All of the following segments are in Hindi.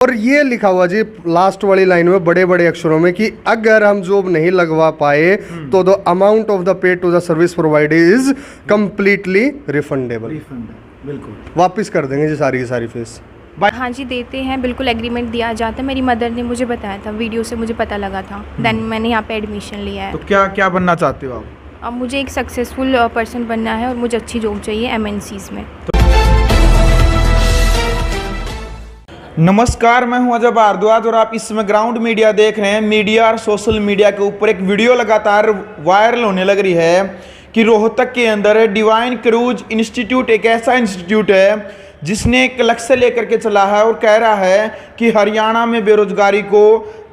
और ये लिखा हुआ जी लास्ट वाली लाइन में बड़े बड़े अक्षरों में कि अगर हम जॉब नहीं लगवा पाए तो the amount of the pay to the service provider is completely refundable. बिल्कुल वापस कर देंगे जी सारी की सारी फीस। हाँ जी देते हैं, बिल्कुल एग्रीमेंट दिया जाता है। मेरी मदर ने मुझे बताया था, वीडियो से मुझे पता लगा था, देन मैंने यहाँ पे एडमिशन लिया है। तो क्या क्या बनना चाहते हो आप? अब मुझे एक सक्सेसफुल पर्सन बनना है और मुझे अच्छी जॉब चाहिए MNCs में। नमस्कार, मैं हूं अजय भारद्वाज और आप इस समय ग्राउंड मीडिया देख रहे हैं। मीडिया और सोशल मीडिया के ऊपर एक वीडियो लगातार वायरल होने लग रही है कि रोहतक के अंदर डिवाइन क्रूज इंस्टीट्यूट एक ऐसा इंस्टीट्यूट है जिसने एक लक्ष्य लेकर के चला है और कह रहा है कि हरियाणा में बेरोजगारी को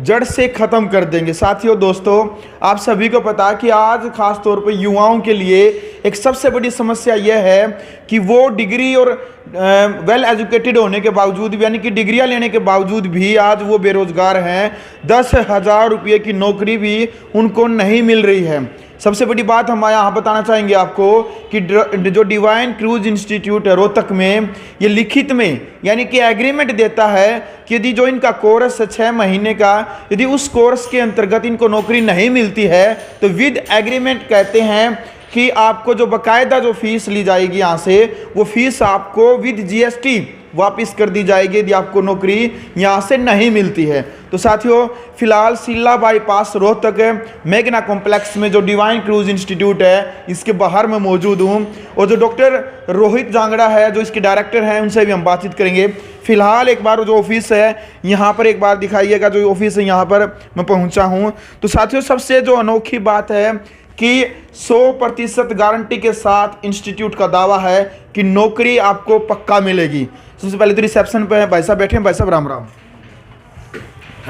जड़ से ख़त्म कर देंगे। साथियों, दोस्तों, आप सभी को पता कि आज खास तौर पर युवाओं के लिए एक सबसे बड़ी समस्या यह है कि वो डिग्री और वेल एजुकेटेड होने के बावजूद, यानी कि डिग्रियां लेने के बावजूद भी आज वो बेरोजगार हैं। 10,000 रुपये की नौकरी भी उनको नहीं मिल रही है। सबसे बड़ी बात हम यहाँ बताना चाहेंगे आपको कि जो डिवाइन क्रूज इंस्टीट्यूट है रोहतक में, ये लिखित में यानी कि एग्रीमेंट देता है कि यदि जो इनका कोर्स है 6 महीने का, यदि उस कोर्स के अंतर्गत इनको नौकरी नहीं मिलती है तो विद एग्रीमेंट कहते हैं कि आपको जो बाकायदा जो फीस ली जाएगी यहाँ से, वो फीस आपको विद GST वापस कर दी जाएगी यदि आपको नौकरी यहाँ से नहीं मिलती है। तो साथियों, फिलहाल सिल्ला बाईपास रोहतक मेघना कॉम्प्लेक्स में जो डिवाइन क्रूज इंस्टीट्यूट है, इसके बाहर मैं मौजूद हूँ और जो डॉक्टर रोहित जांगड़ा है जो इसके डायरेक्टर हैं, उनसे भी हम बातचीत करेंगे। फिलहाल एक बार जो ऑफिस है यहाँ पर एक बार दिखाइएगा। जो ऑफिस है यहाँ पर मैं पहुँचा हूँ। तो साथियों, सबसे जो अनोखी बात है कि 100% गारंटी के साथ इंस्टीट्यूट का दावा है कि नौकरी आपको पक्का मिलेगी। सबसे पहले तो रिसेप्शन पे है भाई साहब बैठे हैं। भाई साहब राम राम।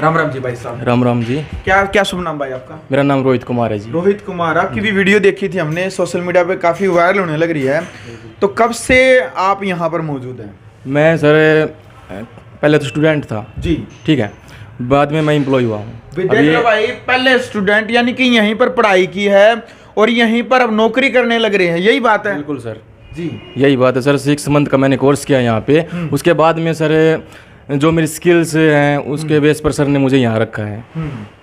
राम राम जी भाई साहब। राम राम जी। क्या क्या शुभ नाम भाई आपका? मेरा नाम रोहित कुमार है जी। रोहित कुमार, आपकी भी वीडियो देखी थी हमने, सोशल मीडिया पे काफ़ी वायरल होने लग रही है। तो कब से आप यहाँ पर मौजूद हैं? मैं सर पहले तो स्टूडेंट था जी, ठीक है, बाद में मैं एम्प्लॉय हुआ हूँ। विद्यार्थी भाई पहले स्टूडेंट यानी कि यहीं पर पढ़ाई की है और यहीं पर अब नौकरी करने लग रहे हैं, यही बात है? बिल्कुल सर जी, यही बात है सर। 6 मंथ का मैंने कोर्स किया यहाँ पे। उसके बाद में सर जो मेरी स्किल्स हैं उसके बेस पर सर ने मुझे यहाँ रखा है।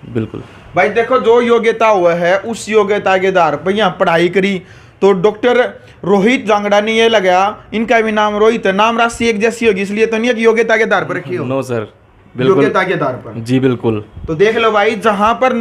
बिल्कुल भाई देखो, जो योग्यता हुआ है उस योग्यता के आधार पर यहाँ पढ़ाई करी तो डॉक्टर रोहित जांगड़ा ने ये लगा, इनका भी नाम रोहित है, नाम राशि एक जैसी होगी, इसलिए तो नहीं है कि योग्यता के आधार पर रखी हो। नो सर, योग्यता के आधार पर। जी बिल्कुल। तो देख लो भाई, जहां पर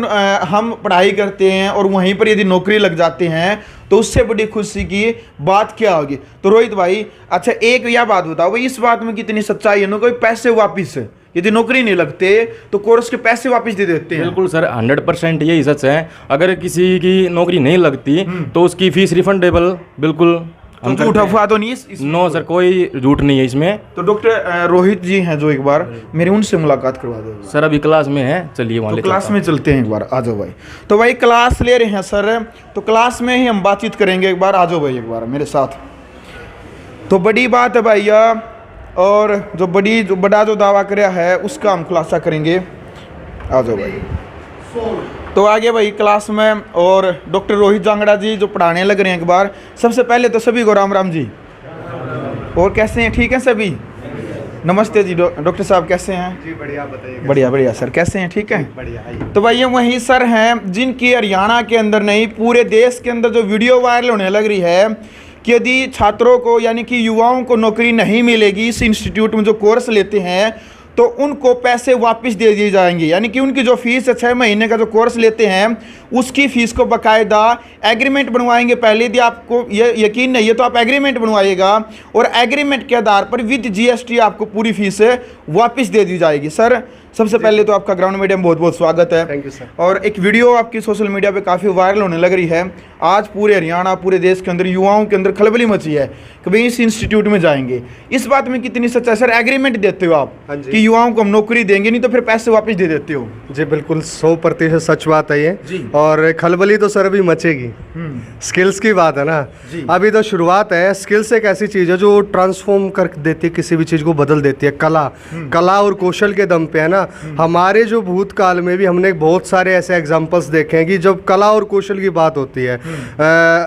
हम पढ़ाई करते हैं और वहीं पर यदि नौकरी लग जाते हैं तो उससे बड़ी खुशी की बात क्या होगी। तो रोहित भाई, अच्छा एक यह बात बताओ भाई, इस बात में कितनी सच्चाई है ना? कोई पैसे वापिस है, यदि नौकरी नहीं लगते तो कोर्स के पैसे वापस दे देते हैं? बिल्कुल सर, 100% यही सच है। अगर किसी की नौकरी नहीं लगती तो उसकी फीस रिफंडेबल। बिल्कुल। हम झूठ अफवाह तो नहीं है? नो सर, कोई झूठ नहीं है इसमें। तो डॉक्टर रोहित जी हैं जो, एक बार मेरी उनसे मुलाकात करवा दो सर। अभी क्लास में है, चलिए वहाँ तो क्लास में चलते हैं, एक बार आ जाओ भाई। तो भाई क्लास ले रहे हैं सर, तो क्लास में ही हम बातचीत करेंगे। एक बार आ जाओ भाई, एक बार मेरे साथ। तो बड़ी बात है भैया, और जो बड़ा जो दावा कराया है उसका हम खुलासा करेंगे। आ जाओ भाई। तो आगे भाई क्लास में, और डॉक्टर रोहित जांगड़ा जी जो पढ़ाने लग रहे हैं। एक बार सबसे पहले तो सभी को राम राम जी। और कैसे हैं? ठीक हैं सभी? नमस्ते जी डॉक्टर साहब, कैसे हैं? जी बढ़िया, बताइए। बढ़िया बढ़िया सर, कैसे हैं? ठीक है, बढ़िया। तो भाई ये वही सर हैं जिनकी हरियाणा के अंदर नहीं पूरे देश के अंदर जो वीडियो वायरल होने लग रही है कि यदि छात्रों को यानी कि युवाओं को नौकरी नहीं मिलेगी इस इंस्टीट्यूट में जो कोर्स लेते हैं तो उनको पैसे वापस दे दिए जाएंगे। यानी कि उनकी जो फीस है 6 महीने का जो कोर्स लेते हैं उसकी फ़ीस को बाकायदा एग्रीमेंट बनवाएंगे। पहले यदि आपको ये यकीन नहीं है तो आप एग्रीमेंट बनवाइएगा और एग्रीमेंट के आधार पर विद GST आपको पूरी फीस वापस दे दी जाएगी। सर सबसे पहले तो आपका ग्राउंड मीडिया में बहुत बहुत स्वागत है। Thank you sir. और एक वीडियो आपकी सोशल मीडिया पे काफ़ी वायरल होने लग रही है। आज पूरे हरियाणा, पूरे देश के अंदर युवाओं के अंदर खलबली मची है कि भाई इस इंस्टीट्यूट में जाएंगे। इस बात में कितनी सच्चाई? सर एग्रीमेंट देते हो आप कि युवाओं को हम नौकरी देंगे, नहीं तो फिर पैसे वापस दे देते हो? जी बिल्कुल, 100% सच बात है ये जी। और खलबली तो सर अभी मचेगी। स्किल्स की बात है ना, अभी तो शुरुआत है। स्किल्स एक ऐसी चीज़ है जो ट्रांसफॉर्म कर देती है, किसी भी चीज़ को बदल देती है। कला और कौशल के दम पे है ना, ना। हमारे जो भूतकाल में भी हमने बहुत सारे ऐसे एग्जांपल्स देखे हैं कि जब कला और कौशल की बात होती है,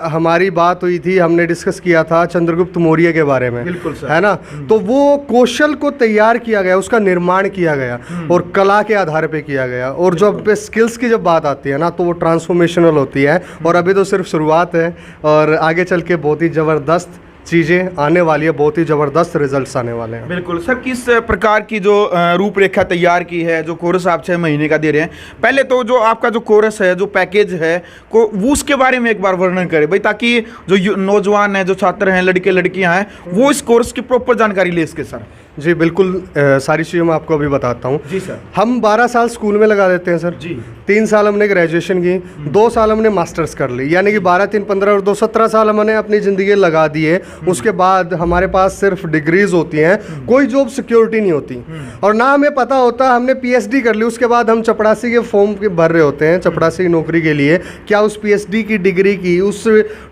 हमारी बात हुई थी, हमने डिस्कस किया था चंद्रगुप्त मौर्य के बारे में, बिल्कुल सर। है ना। तो वो कौशल को तैयार किया गया, उसका निर्माण किया गया और कला के आधार पे किया गया। और जब पे स्किल्स की जब बात आती है ना, तो वो ट्रांसफॉर्मेशनल होती है। और अभी तो सिर्फ शुरुआत है और आगे चल के बहुत ही ज़बरदस्त चीज़ें आने वाली है, बहुत ही ज़बरदस्त रिजल्ट्स आने वाले हैं। बिल्कुल सर। किस प्रकार की जो रूपरेखा तैयार की है, जो कोर्स आप 6 महीने का दे रहे हैं, पहले तो जो आपका जो कोर्स है, जो पैकेज है को वो उसके बारे में एक बार वर्णन करें भाई, ताकि जो नौजवान हैं, जो छात्र हैं, लड़के लड़कियां हैं, वो इस कोर्स की प्रॉपर जानकारी ले सके सर। जी बिल्कुल, सारी चीज़ें मैं आपको अभी बताता हूँ। जी सर। हम 12 साल स्कूल में लगा देते हैं सर जी। 3 साल हमने ग्रेजुएशन की, 2 साल हमने मास्टर्स कर ली, यानी कि 12, 3, 15 और 2, 17 साल हमने अपनी ज़िंदगी लगा दिए। उसके बाद हमारे पास सिर्फ डिग्रीज होती हैं, कोई जॉब सिक्योरिटी नहीं होती और ना हमें पता होता। हमने पीएचडी कर ली, उसके बाद हम चपरासी के फॉर्म भर रहे होते हैं चपरासी की नौकरी के लिए। क्या उस पीएचडी की डिग्री की, उस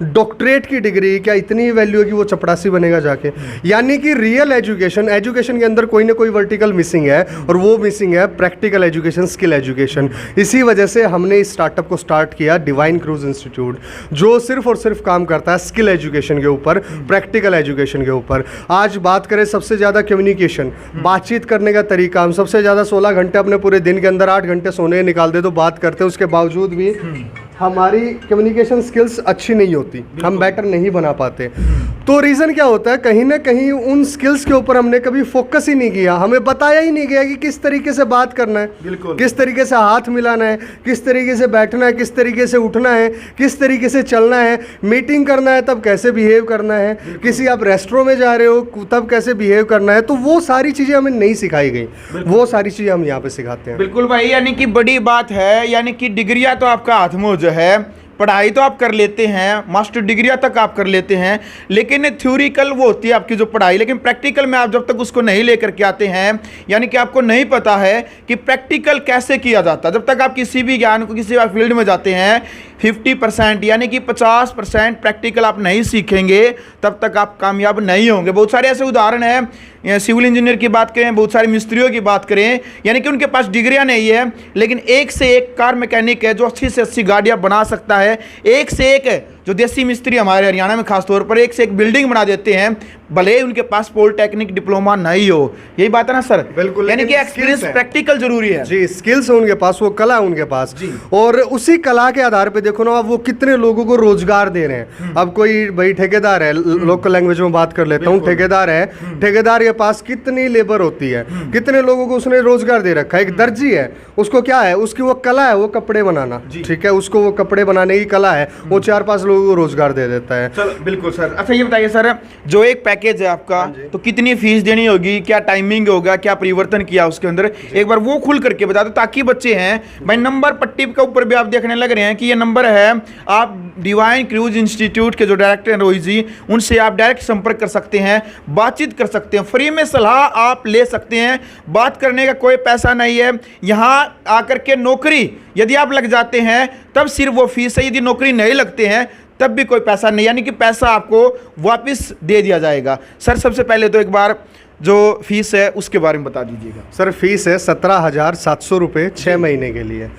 डॉक्टरेट की डिग्री क्या इतनी वैल्यू है कि वो चपरासी बनेगा जाके? यानी कि रियल एजुकेशन के अंदर कोई ना कोई वर्टिकल मिसिंग है और वो मिसिंग है प्रैक्टिकल एजुकेशन, स्किल एजुकेशन। इसी वजह से हमने इस स्टार्टअप को स्टार्ट किया, डिवाइन क्रूज इंस्टीट्यूट, जो सिर्फ और सिर्फ काम करता है स्किल एजुकेशन के ऊपर, प्रैक्टिकल एजुकेशन के ऊपर। आज बात करें सबसे ज़्यादा कम्युनिकेशन, बातचीत करने का तरीका, हम सबसे ज़्यादा 16 घंटे अपने पूरे दिन के अंदर 8 घंटे सोने निकाल दे तो बात करते हैं, उसके बावजूद भी हमारी कम्युनिकेशन स्किल्स अच्छी नहीं होती, हम बेटर नहीं बना पाते। तो रीज़न क्या होता है? कहीं ना कहीं उन स्किल्स के ऊपर हमने कभी फोकस ही नहीं किया, हमें बताया ही नहीं गया कि किस तरीके से बात करना है, बिल्कुल, किस तरीके से हाथ मिलाना है, किस तरीके से बैठना है, किस तरीके से उठना है, किस तरीके से चलना है, मीटिंग करना है तब कैसे बिहेव करना है, किसी आप रेस्टोरेंट में जा रहे हो तब कैसे बिहेव करना है। तो वो सारी चीज़ें हमें नहीं सिखाई गई, वो सारी चीज़ें हम यहाँ पे सिखाते हैं। बिल्कुल भाई, यानी कि बड़ी बात है, यानी कि डिग्रियां तो आपका हाथ में जो है, पढ़ाई तो आप कर लेते हैं, मास्टर डिग्रियां तक आप कर लेते हैं, लेकिन थ्योरिकल वो होती है आपकी जो पढ़ाई, लेकिन प्रैक्टिकल में आप जब तक उसको नहीं लेकर के आते हैं, यानी कि आपको नहीं पता है कि प्रैक्टिकल कैसे किया जाता है, जब तक आप किसी भी ज्ञान को किसी फील्ड में जाते हैं 50% यानी कि 50% प्रैक्टिकल आप नहीं सीखेंगे तब तक आप कामयाब नहीं होंगे। बहुत सारे ऐसे उदाहरण हैं, सिविल इंजीनियर की बात करें, बहुत सारे मिस्त्रियों की बात करें, यानी कि उनके पास डिग्रियां नहीं है, लेकिन एक से एक कार मैकेनिक है जो 80 से 80 गाड़ियां बना सकता है, एक से एक जो देसी मिस्त्री हमारे हरियाणा में खासतौर पर एक से एक बिल्डिंग बना देते हैं, भले उनके पास पॉलिटेक्निक डिप्लोमा नहीं हो। यही बात है ना सर? बिल्कुल, यानी कि एक्सपीरियंस प्रैक्टिकल जरूरी है। जी, स्किल्स है उनके पास, वो कला है उनके पास जी। और उसी कला के आधार पे देखो ना, अब वो कितने लोगों को रोजगार दे रहे हैं। अब कोई भाई ठेकेदार है, लोकल लैंग्वेज में बात कर लेता हूँ, ठेकेदार है, ठेकेदार के पास कितनी लेबर होती है, कितने लोगों को उसने रोजगार दे रखा है। एक दर्जी है, उसको क्या है, उसकी वो कला है, वो कपड़े बनाना, ठीक है, उसको वो कपड़े बनाने की कला है, वो 4-5 लोगों को रोजगार दे देता है। चलो बिल्कुल सर। अच्छा ये बताइए सर, जो एक पैकेज है आपका, तो कितनी फीस देनी होगी, क्या टाइमिंग होगा, क्या परिवर्तन किया उसके अंदर, एक बार वो खुल करके बता दो, ताकि बच्चे हैं भाई, नंबर पट्टी के ऊपर भी आप देखने लग रहे हैं कि ये नंबर है, आप डिवाइन क्रूज इंस्टीट्यूट के जो डायरेक्टर हैं रोहित जी, उनसे आप डायरेक्ट संपर्क कर सकते हैं, बातचीत कर सकते हैं, फ्री में सलाह आप ले सकते हैं, बात करने का कोई पैसा नहीं है। यहाँ आकर के नौकरी यदि आप लग जाते हैं तब सिर्फ वो फीस है, यदि नौकरी नहीं लगते हैं तब भी कोई पैसा नहीं, यानी कि पैसा आपको वापस दे दिया जाएगा। सर सबसे पहले तो एक बार जो फीस है उसके बारे में बता दीजिएगा। सर फीस है 17,700 रुपये 6 महीने के लिए,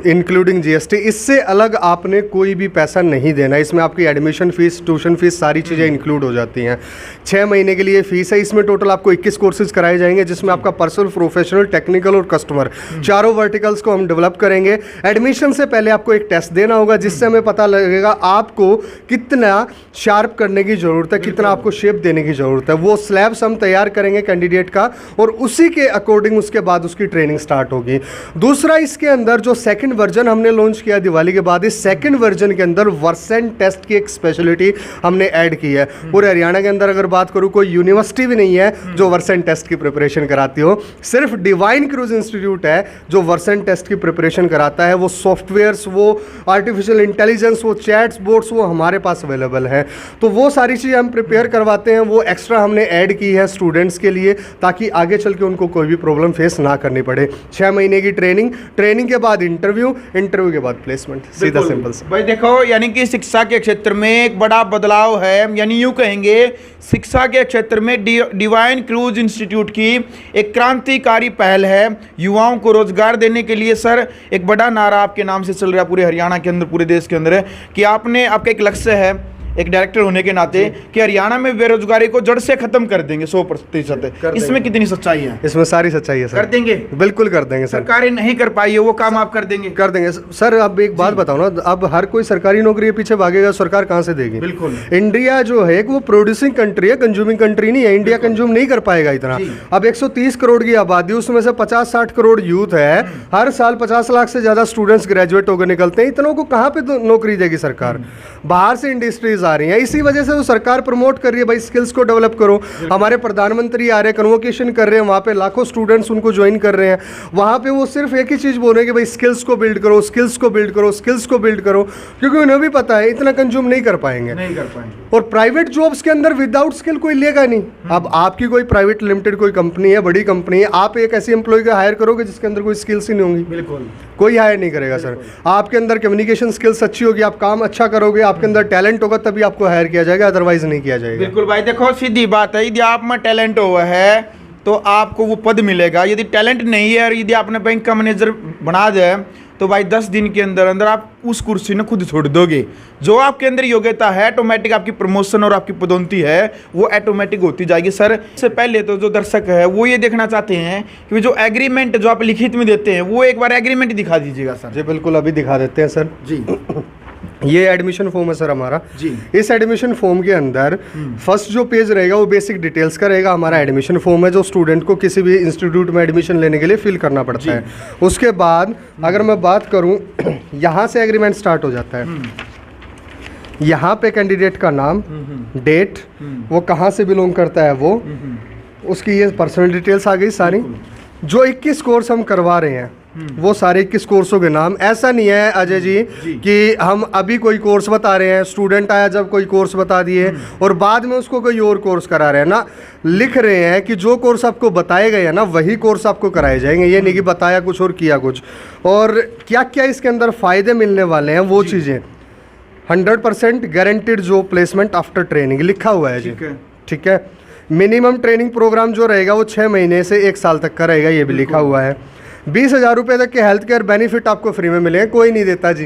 इंक्लूडिंग जीएसटी। इससे अलग आपने कोई भी पैसा नहीं देना, इसमें आपकी एडमिशन फीस, ट्यूशन फीस, सारी चीज़ें इंक्लूड हो जाती हैं। 6 महीने के लिए फीस है। इसमें टोटल आपको 21 कोर्सेज कराए जाएंगे, जिसमें आपका पर्सनल, प्रोफेशनल, टेक्निकल और कस्टमर चारों वर्टिकल्स को हम डेवलप करेंगे। एडमिशन से पहले आपको एक टेस्ट देना होगा, जिससे हमें पता लगेगा आपको कितना शार्प करने की ज़रूरत है, कितना आपको शेप देने की ज़रूरत है। वो स्लैब्स हम तैयार करेंगे कैंडिडेट का, और उसी के अकॉर्डिंग उसके बाद उसकी ट्रेनिंग स्टार्ट होगी। दूसरा, इसके अंदर जो सेकंड वर्जन हमने लॉन्च किया दिवाली के बाद, इस सेकंड वर्जन के अंदर वर्सेंट टेस्ट की एक स्पेशलिटी हमने ऐड की है। पूरे हरियाणा के अंदर अगर बात करूं, कोई यूनिवर्सिटी भी नहीं है जो वर्सेंट टेस्ट की प्रिपरेशन कराती हो, सिर्फ डिवाइन क्रूज इंस्टीट्यूट है जो वर्सेंट टेस्ट की प्रिपरेशन कराता है। वो सॉफ्टवेयर्स, वो आर्टिफिशियल इंटेलिजेंस, वो चैट्स बोर्ड्स, वो हमारे पास अवेलेबल है। तो वो सारी चीज़ें हम प्रिपेयर करवाते हैं, वो एक्स्ट्रा हमने ऐड की है स्टूडेंट्स के लिए, ताकि आगे चल के उनको कोई भी प्रॉब्लम फेस ना करनी पड़े। 6 महीने की ट्रेनिंग के बाद इंटरव्यू इंटरव्यू के बाद प्लेसमेंट, सीधा सिंपल सा। भाई देखो, यानी कि शिक्षा के क्षेत्र में एक बड़ा बदलाव है, यानी यूं कहेंगे शिक्षा के क्षेत्र में डिवाइन क्रूज इंस्टीट्यूट की एक क्रांतिकारी पहल है। युवाओं को रोजगार देने के लिए सर एक बड़ा नारा आपके नाम से चल रहा है पूरे हरियाणा के अंदर, पूरे देश के अंदर, कि आपका एक लक्ष्य है एक डायरेक्टर होने के नाते कि हरियाणा में बेरोजगारी को जड़ से खत्म कर देंगे 100%। इसमें कितनी सच्चाई है? इसमें सारी सच्चाई है सर। कर देंगे, बिल्कुल कर देंगे सर। सरकारें नहीं कर पाई है वो काम आप कर देंगे? कर देंगे सर। अब एक बात बताओ ना, अब हर कोई सरकारी नौकरी के पीछे भागेगा, सरकार कहाँ से देगी? बिल्कुल। इंडिया जो है वो प्रोड्यूसिंग कंट्री है, कंज्यूमिंग कंट्री नहीं है। इंडिया कंज्यूम नहीं कर पाएगा इतना। अब 130 करोड़ की आबादी, उसमें से 50-60 करोड़ यूथ है, हर साल 50 लाख से ज्यादा स्टूडेंट्स ग्रेजुएट होकर निकलते हैं। इतनों को कहाँ पे नौकरी देगी सरकार? बाहर से इंडस्ट्रीज आ रही हैं, इसी वजह से वो सरकार प्रमोट कर रही है, भाई स्किल्स को डेवलप करो। हमारे प्रधानमंत्री आ रहे हैं, कन्वोकेशन कर रहे हैं, वहाँ पे लाखों स्टूडेंट्स उनको ज्वाइन कर रहे हैं। वहाँ पे वो सिर्फ एक ही चीज़ बोल रहे हैं कि भाई स्किल्स को बिल्ड करो, स्किल्स को बिल्ड करो, स्किल्स को बिल्ड करो, क्योंकि उन्हें भी पता है इतना कंज्यूम नहीं कर पाएंगे। और प्राइवेट जॉब्स के अंदर विदाउट स्किल कोई लेगा नहीं। अब आपकी कोई प्राइवेट लिमिटेड कोई कंपनी है, बड़ी कंपनी है, आप एक ऐसी एम्प्लॉय को हायर करोगे जिसके अंदर कोई स्किल्स ही नहीं होंगी, बिल्कुल कोई हायर नहीं करेगा सर। आपके अंदर कम्युनिकेशन स्किल्स अच्छी होगी, आप काम अच्छा करोगे, आपके अंदर टैलेंट होगा, तभी आपको हायर किया जाएगा, अदरवाइज नहीं किया जाएगा। बिल्कुल भाई, देखो सीधी बात है, यदि आप में टैलेंट हुआ है तो आपको वो पद मिलेगा। यदि टैलेंट नहीं है और यदि आपने बैंक का मैनेजर बना दिया तो भाई 10 दिन के अंदर अंदर आप उस कुर्सी ने खुद छोड़ दोगे। जो आपके अंदर योग्यता है, ऑटोमेटिक आपकी प्रमोशन और आपकी पदोन्नति है वो ऑटोमेटिक होती जाएगी। सर इससे पहले तो जो दर्शक है वो ये देखना चाहते हैं कि जो एग्रीमेंट जो आप लिखित में देते हैं वो एक बार एग्रीमेंट दिखा दीजिएगा सर। जी बिल्कुल, अभी दिखा देते हैं सर जी। ये एडमिशन फॉर्म है सर हमारा जी। इस एडमिशन फॉर्म के अंदर फर्स्ट जो पेज रहेगा वो बेसिक डिटेल्स का रहेगा। हमारा एडमिशन फॉर्म है जो स्टूडेंट को किसी भी इंस्टीट्यूट में एडमिशन लेने के लिए फिल करना पड़ता है। उसके बाद अगर मैं बात करूं, यहाँ से एग्रीमेंट स्टार्ट हो जाता है। यहाँ पे कैंडिडेट का नाम, डेट, वो कहाँ से बिलोंग करता है, वो उसकी ये पर्सनल डिटेल्स आ गई सारी। जो 21 कोर्स हम करवा रहे हैं वो सारे 21 कोर्सों के नाम। ऐसा नहीं है अजय जी कि हम अभी कोई कोर्स बता रहे हैं, स्टूडेंट आया जब कोई कोर्स बता दिए और बाद में उसको कोई और कोर्स करा रहे हैं ना। लिख रहे हैं कि जो कोर्स आपको बताए गए हैं ना वही कोर्स आपको कराए जाएंगे। ये नहीं कि बताया कुछ और किया कुछ। और क्या क्या इसके अंदर फ़ायदे मिलने वाले हैं वो चीज़ें 100% गारंटीड जो प्लेसमेंट आफ्टर ट्रेनिंग लिखा हुआ है जी। ठीक है। मिनिमम ट्रेनिंग प्रोग्राम जो रहेगा वो 6 महीने से 1 साल तक का रहेगा, ये भी लिखा हुआ है। 20,000 रुपये तक के हेल्थ केयर बेनिफिट आपको फ्री में मिलेंगे। कोई नहीं देता जी।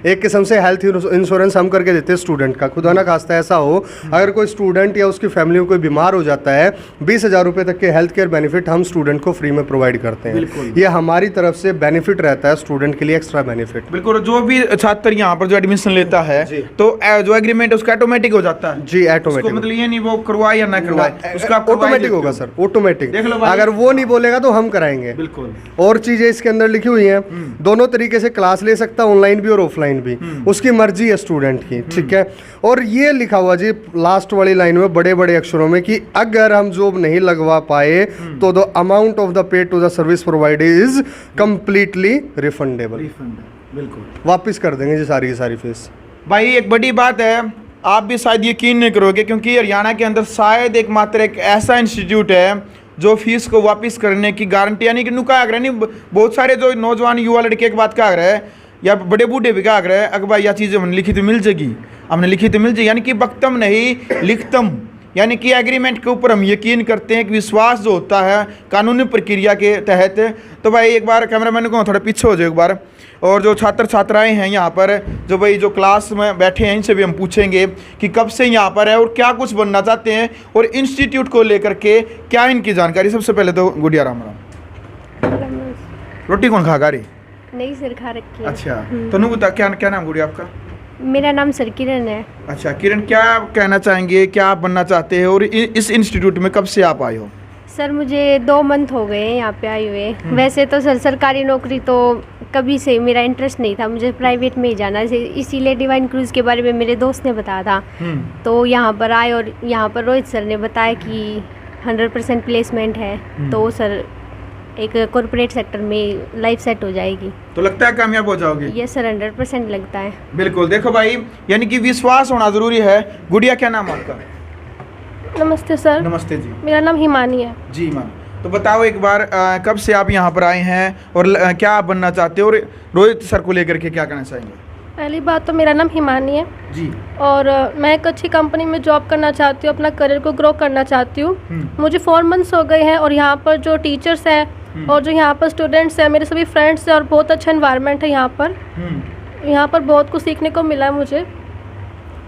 एक किस्म से हेल्थ इंश्योरेंस हम करके देते हैं स्टूडेंट का। खुदा ना खास्ता ऐसा हो अगर कोई स्टूडेंट या उसकी फैमिली में कोई बीमार हो जाता है, 20,000 रुपये तक के हेल्थ केयर बेनिफिट हम स्टूडेंट को फ्री में प्रोवाइड करते हैं। ये हमारी तरफ से बेनिफिट रहता है स्टूडेंट के लिए, एक्स्ट्रा बेनिफिट। बिल्कुल। जो भी छात्र यहाँ पर जो एडमिशन लेता है तो जो एग्रीमेंट उसका ऑटोमेटिक हो जाता है जी। ऑटोमेटिक मतलब ये नहीं वो करवाए या ना करवाए, उसका ऑटोमेटिक होगा सर, ऑटोमेटिक। अगर वो नहीं बोलेगा तो हम कराएंगे। बिल्कुल। और चीजें इसके अंदर लिखी हुई हैं, दोनों तरीके से क्लास ले सकता है, ऑनलाइन भी और ऑफलाइन भी, उसकी मर्जी है स्टूडेंट की। ठीक है। और ये लिखा हुआ जी लास्ट वाली लाइन में बड़े बड़े अक्षरों में कि अगर हम जॉब नहीं लगवा पाए तो the amount of the pay to the service provided is completely refundable. बिल्कुल वापिस कर देंगे जी सारी की सारी फीस। भाई एक बड़ी बात है, आप भी शायद यकीन नहीं करोगे क्योंकि हरियाणा के अंदर शायद एकमात्र एक ऐसा इंस्टीट्यूट है जो फीस को वापस करने की गारंटी, यानी कि नुका आग्रह नहीं, बहुत सारे जो नौजवान युवा लड़के एक बात का आग्रह है या बड़े बूढ़े भी का आग्रह है, अगर भाई यह चीज़ें हमने लिखी तो मिल जाएगी, हमने लिखी तो मिल जाएगी, यानी कि बख्तम नहीं लिखतम, यानी कि एग्रीमेंट के ऊपर हम यकीन करते हैं कि विश्वास जो होता है कानूनी प्रक्रिया के तहत। तो भाई एक बार कैमरामैन को थोड़ा पीछे हो जाए एक बार। और जो छात्र छात्राएं हैं यहाँ पर जो भाई जो क्लास में बैठे हैं इनसे भी हम पूछेंगे कि कब से यहाँ पर है और क्या कुछ बनना चाहते हैं और इंस्टीट्यूट को लेकर के क्या इनकी जानकारी। सबसे पहले तो गुड़िया राम राम। रोटी कौन खा रही? नहीं सर, खा रखी है। अच्छा तो नु बता क्या क्या नाम गुड़िया आपका? मेरा नाम सर किरण है। अच्छा किरण, क्या कहना चाहेंगे, क्या आप बनना चाहते हैं और इस इंस्टीट्यूट में कब से आप आए हो? सर मुझे 2 मंथ हो गए हैं यहाँ पे आए हुए। वैसे तो सर सरकारी नौकरी तो कभी से मेरा इंटरेस्ट नहीं था, मुझे प्राइवेट में ही जाना है, इसीलिए डिवाइन क्रूज के बारे में मेरे दोस्त ने बताया था तो यहाँ पर आए और यहाँ पर रोहित सर ने बताया कि 100% प्लेसमेंट है तो सर एक कॉर्पोरेट सेक्टर में लाइफ सेट हो जाएगी। तो लगता है कामयाब हो जाओगे? ये सर 100% लगता है। बिल्कुल। देखो भाई, यानी कि विश्वास होना जरूरी है। गुड़िया क्या नाम आपका? नमस्ते सर। नमस्ते जी। मेरा नाम हिमानी है जी मैम। तो बताओ एक बार कब से आप यहाँ पर आए हैं और क्या आप बनना चाहते हो, और रोहित सर को लेकर के क्या कहना चाहेंगे? पहली बात तो मेरा नाम हिमानी है जी। और मैं एक अच्छी कंपनी में जॉब करना चाहती हूँ, अपना करियर को ग्रो करना चाहती हूँ। मुझे 4 मंथ्स हो गए हैं और यहाँ पर जो टीचर्स हैं और जो यहाँ पर स्टूडेंट्स हैं, मेरे सभी फ्रेंड्स हैं और बहुत अच्छा एनवायरनमेंट है यहाँ पर। यहाँ पर बहुत कुछ सीखने को मिला है मुझे।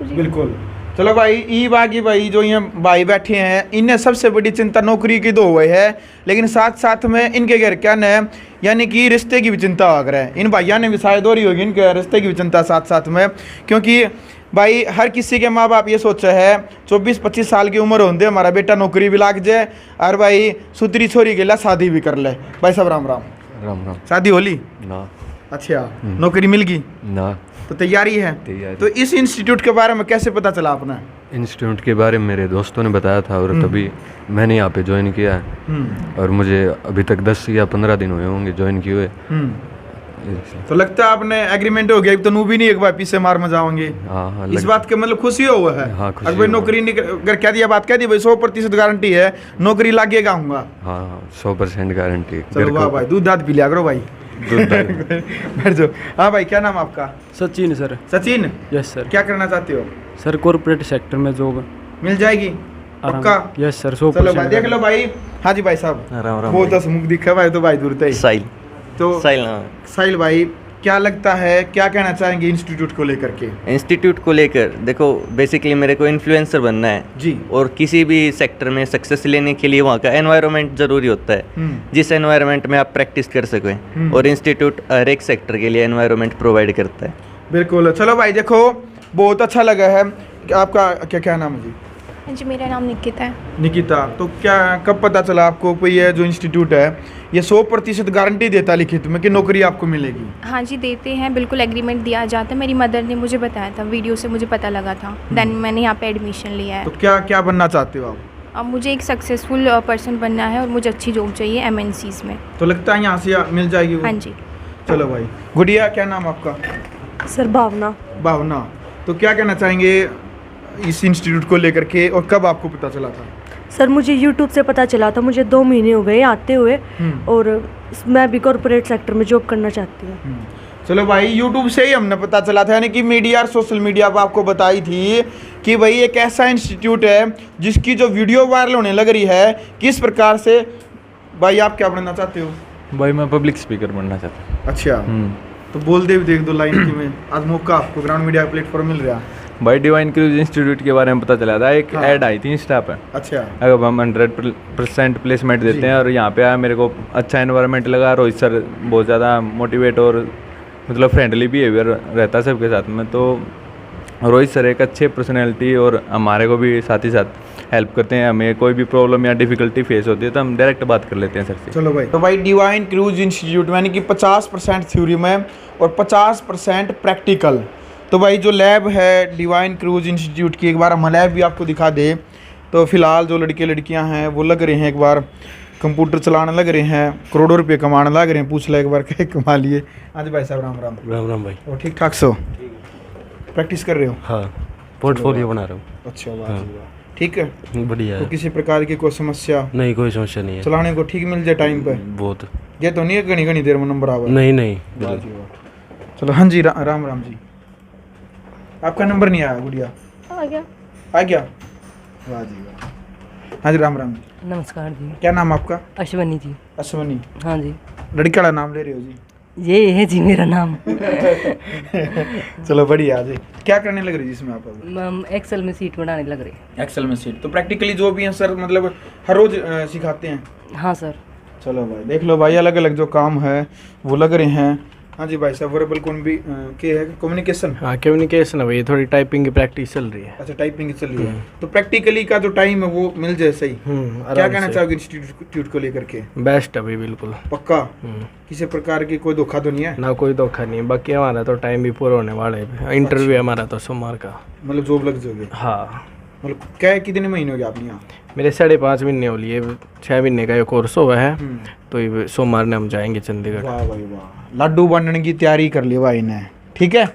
बिल्कुल। चलो भाई, ई बाकी भाई जो यहाँ भाई बैठे हैं, इन्हें सबसे बड़ी चिंता नौकरी की तो हुई है, लेकिन साथ साथ में इनके घर क्या न यानी कि रिश्ते की भी चिंता हो है। इन भाइयों ने भी शायद हो रही होगी इनके रिश्ते की भी चिंता साथ साथ में, क्योंकि भाई हर किसी के माँ बाप ये सोचा है 24-25 साल की उम्र होते हमारा बेटा नौकरी भी लाग जाए और भाई सुतरी छोरी के लिए शादी भी कर ले। भाई साहब राम राम। राम राम। शादी होली ना। अच्छा, नौकरी मिल गई ना। तो तैयारी है? तैयारी। तो इस इंस्टीट्यूट के बारे में कैसे पता चला अपना? इंस्टीट्यूट के बारे में मेरे दोस्तों ने बताया था और तभी मैंने यहाँ पे ज्वाइन किया है। और मुझे अभी तक 10 या 15 दिन हुए होंगे ज्वाइन किए हुए। तो लगता है आपने एग्रीमेंट हो गया, तो नू भी नहीं एक बार पीछे मार में जाओगे। हाँ इस बात के मतलब खुशी हुआ है? हाँ, खुशी अगर भाई हुआ। नौकरी नहीं अगर कह दिया, बात कह दी भाई 100% गारंटी है नौकरी लागेगा हूँगा। हाँ 100% गारंटी। चलो वाह भाई, दूध दाद पी लिया करो भाई। बैठ जाओ। हाँ भाई, क्या नाम आपका? Sachin sir. Sachin, yes sir. क्या करना चाहते हो? सर कॉर्पोरेट सेक्टर में जॉब मिल जाएगी पक्का? Yes sir 100%। चलो भाई देख लो भाई। हाँ जी भाई साहब। राम राम। बहुत मुख दिखा भाई, तो भाई दूर तक साहिल। तो साहिल भाई, क्या लगता है, क्या कहना चाहेंगे इंस्टीट्यूट को लेकर के? इंस्टीट्यूट को लेकर देखो, बेसिकली मेरे को इन्फ्लुएंसर बनना है जी। और किसी भी सेक्टर में सक्सेस लेने के लिए वहाँ का एनवायरनमेंट ज़रूरी होता है, जिस एनवायरनमेंट में आप प्रैक्टिस कर सकें, और इंस्टीट्यूट हर एक सेक्टर के लिए एनवायरनमेंट प्रोवाइड करता है। बिल्कुल। चलो भाई देखो, बहुत अच्छा लगा है। आपका क्या क्या नाम है जी? जी, मेरा नाम निकिता है। निकिता, तो क्या कब पता चला आपको कोई ये जो इंस्टीट्यूट है ये 100% गारंटी देता लिखित में कि नौकरी आपको मिलेगी? हाँ जी, देते हैं, बिल्कुल एग्रीमेंट दिया जाता है। मेरी मदर ने मुझे बताया था, वीडियो से मुझे पता लगा था, देन मैंने यहाँ पे एडमिशन लिया है। तो क्या क्या बनना चाहते हो आप? अब मुझे एक सक्सेसफुल पर्सन बनना है और मुझे अच्छी जॉब चाहिए MNCs में। तो लगता है यहाँ से मिल जाएगी वो? हाँ जी। चलो भाई। गुड़िया, क्या नाम आपका? सर भावना। भावना, तो क्या कहना चाहेंगे इस इंस्टीट्यूट को लेकर के, और कब आपको पता चला था? सर मुझे यूट्यूब से पता चला था, मुझे 2 महीने हो गए आते हुए, और मैं भी कॉर्पोरेट सेक्टर में जॉब करना चाहती हूँ। चलो भाई, यूट्यूब से ही हमने पता चला था, यानी कि मीडिया और सोशल मीडिया पर आपको बताई थी कि भाई एक ऐसा इंस्टीट्यूट है जिसकी जो वीडियो वायरल होने लग रही है। किस प्रकार से? भाई आप क्या बनना चाहते हो? भाई मैं पब्लिक स्पीकर बनना चाहता हूँ। अच्छा, तो बोल दे भी देख दो लाइन की में। आज मौका आपको ग्राउंड मीडिया प्लेटफॉर्म मिल रहा है। भाई डिवाइन क्रूज इंस्टीट्यूट के बारे में पता चला था, एक हाँ। ऐड आई थी इंस्टा पे। अच्छा। अब हम 100% प्लेसमेंट देते हैं और यहाँ पे आया, मेरे को अच्छा एनवायरनमेंट लगा। रोहित सर बहुत ज़्यादा मोटिवेट और मतलब फ्रेंडली बिहेवियर रहता है सबके साथ में। तो रोहित सर एक अच्छे पर्सनैलिटी और हमारे को भी साथ ही साथ हेल्प करते हैं। हमें कोई भी प्रॉब्लम या डिफिकल्टी फेस होती है तो हम डायरेक्ट बात कर लेते हैं सर से। चलो भाई, तो भाई डिवाइन क्रूज इंस्टीट्यूट यानी कि 50% थ्योरी में और 50% प्रैक्टिकल। तो भाई जो लैब है डिवाइन क्रूज इंस्टीट्यूट की, एक बार हम लैब भी आपको दिखा दे। तो फिलहाल जो लड़के लड़कियां हैं वो लग रहे हैं, एक बार कंप्यूटर चलाने लग रहे हैं, करोड़ों रुपए कमाने लग रहे हैं। पूछ ले एक बार क्या कमा लिए। हाँ जी भाई साहब, राम राम। राम राम भाई। और ठीक ठाक सो प्रैक्टिस कर रहे हो? हाँ, पोर्टफोलियो बना रहा हूँ। अच्छा, वाह जी वाह, ठीक है। बढ़िया तो है। किसी प्रकार की कोई समस्या नहीं, कोई समस्या नहीं है। चलाने को ठीक मिल जाए टाइम पे? बहुत। ये तो नहीं है घनी घनी देर में नंबर आवा? नहीं नहीं। वाह जी वाह। चलो, हाँ जी राम राम जी। आपका नंबर नहीं आया गुड़िया? आ गया। आ गया? वाह जी वाह। हाँ जी राम राम जी। नमस्कार जी। क्या नाम आपका? अश्वनी जी। अश्वनी। हाँ जी। लड़का वाला नाम ले रहे हो जी? ये है जी मेरा नाम। चलो बढ़िया जी। क्या करने लग रही है जिसमें आप अभी? हम एक्सेल में सीट बनाने लग रहे। एक्सेल में सीट। तो प्रैक्टिकली जो भी है सर, मतलब हर रोज सिखाते हैं? हाँ सर। चलो भाई, देख लो भाई, अलग अलग जो काम है वो लग रहे हैं। हाँ जी भाई साहब, वर्बल के है कम्युनिकेशन? हाँ कम्युनिकेशन है भाई, थोड़ी टाइपिंग की प्रैक्टिस चल रही है। अच्छा, टाइपिंग चल रही है। तो प्रैक्टिकली का जो टाइम है वो मिल जाए सही? क्या कहना चाहोगे इंस्टीट्यूट को लेकर के? बेस्ट है भाई, बिल्कुल पक्का? किसी प्रकार की कोई धोखा तो नहीं है ना? कोई धोखा नहीं। बाकी हमारा तो टाइम भी पूरा होने वाला है। इंटरव्यू है हमारा तो सोमवार का। मतलब जॉब लग जाओगे? हाँ। मतलब क्या कितने महीने हो गए आपने यहाँ? मेरे 5.5 महीने हो लिए। 6 महीने का ये कोर्स हुआ है। तो ये सोमवार ने हम जाएंगे चंडीगढ़। वाह भाई वाह, लड्डू बनने की तैयारी कर ली भाई ने। ठीक है,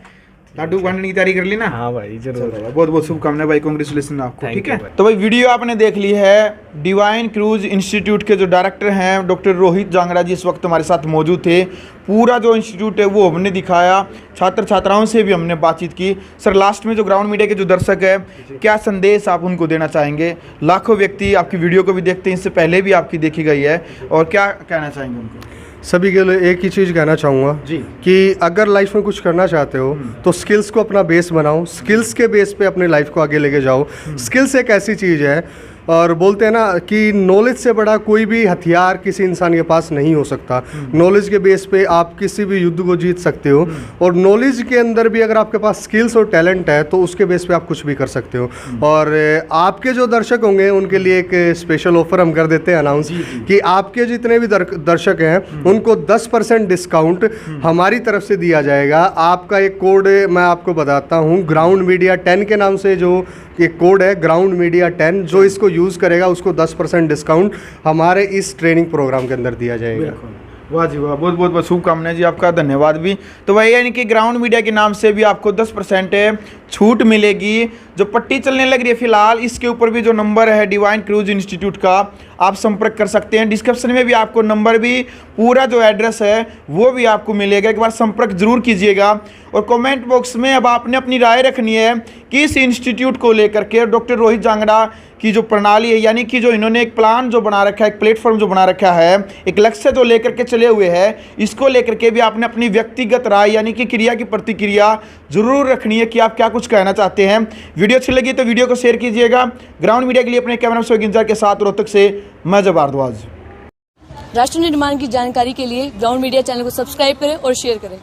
लाडू बांटने की तैयारी कर ली ना? हाँ भाई जरूर। बहुत बहुत शुभकामनाएं भाई, कांग्रेचुलेशन आपको। Thank ठीक you है, भाई। तो भाई वीडियो आपने देख ली है। डिवाइन क्रूज इंस्टीट्यूट के जो डायरेक्टर हैं डॉक्टर रोहित जांगड़ा जी इस वक्त हमारे साथ मौजूद थे। पूरा जो इंस्टीट्यूट है वो हमने दिखाया, छात्र छात्राओं से भी हमने बातचीत की। सर लास्ट में जो ग्राउंड मीडिया के जो दर्शक है, क्या संदेश आप उनको देना चाहेंगे? लाखों व्यक्ति आपकी वीडियो को भी देखते हैं, इससे पहले भी आपकी देखी गई है, और क्या कहना चाहेंगे उनको? सभी के लिए एक ही चीज़ कहना चाहूँगा जी। कि अगर लाइफ में कुछ करना चाहते हो तो स्किल्स को अपना बेस बनाओ, स्किल्स के बेस पे अपनी लाइफ को आगे लेके जाओ। स्किल्स एक ऐसी चीज़ है, और बोलते हैं ना कि नॉलेज से बड़ा कोई भी हथियार किसी इंसान के पास नहीं हो सकता। नॉलेज के बेस पे आप किसी भी युद्ध को जीत सकते हो, और नॉलेज के अंदर भी अगर आपके पास स्किल्स और टैलेंट है तो उसके बेस पे आप कुछ भी कर सकते हो। और आपके जो दर्शक होंगे उनके लिए एक स्पेशल ऑफर हम कर देते हैं अनाउंस कि आपके जितने भी दर्शक हैं उनको 10% डिस्काउंट हमारी तरफ से दिया जाएगा। आपका एक कोड मैं आपको बताता हूँ, ग्राउंड मीडिया 10 के नाम से जो एक कोड है ग्राउंड मीडिया 10, जो इसको यूज़ करेगा उसको 10% डिस्काउंट हमारे इस ट्रेनिंग प्रोग्राम के अंदर दिया जाएगा। वाह जी वाह, बहुत बहुत शुभकामनाएं जी, आपका धन्यवाद भी। तो वही यानी कि ग्राउंड मीडिया के नाम से भी आपको 10% छूट मिलेगी। जो पट्टी चलने लग रही है फिलहाल, इसके ऊपर भी जो नंबर है डिवाइन क्रूज इंस्टीट्यूट का, आप संपर्क कर सकते हैं। डिस्क्रिप्शन में भी आपको नंबर भी, पूरा जो एड्रेस है वो भी आपको मिलेगा, एक बार संपर्क जरूर कीजिएगा। और कमेंट बॉक्स में अब आपने अपनी राय रखनी है कि इस इंस्टीट्यूट को लेकर के डॉक्टर रोहित जांगड़ा की जो प्रणाली है, यानी कि जो इन्होंने एक प्लान जो बना रखा है, एक प्लेटफॉर्म जो बना रखा है, एक लक्ष्य जो लेकर के चले हुए हैं, इसको लेकर के भी आपने अपनी व्यक्तिगत राय यानी कि क्रिया की प्रतिक्रिया जरूर रखनी है कि आप क्या कुछ कहना चाहते हैं। वीडियो अच्छी लगी तो वीडियो को शेयर कीजिएगा। ग्राउंड मीडिया के लिए अपने कैमरा सोहेल गुंजार के साथ रोहतक से मैं जब भारद्वाज। राष्ट्र निर्माण की जानकारी के लिए ग्राउंड मीडिया चैनल को सब्सक्राइब करें और शेयर करें।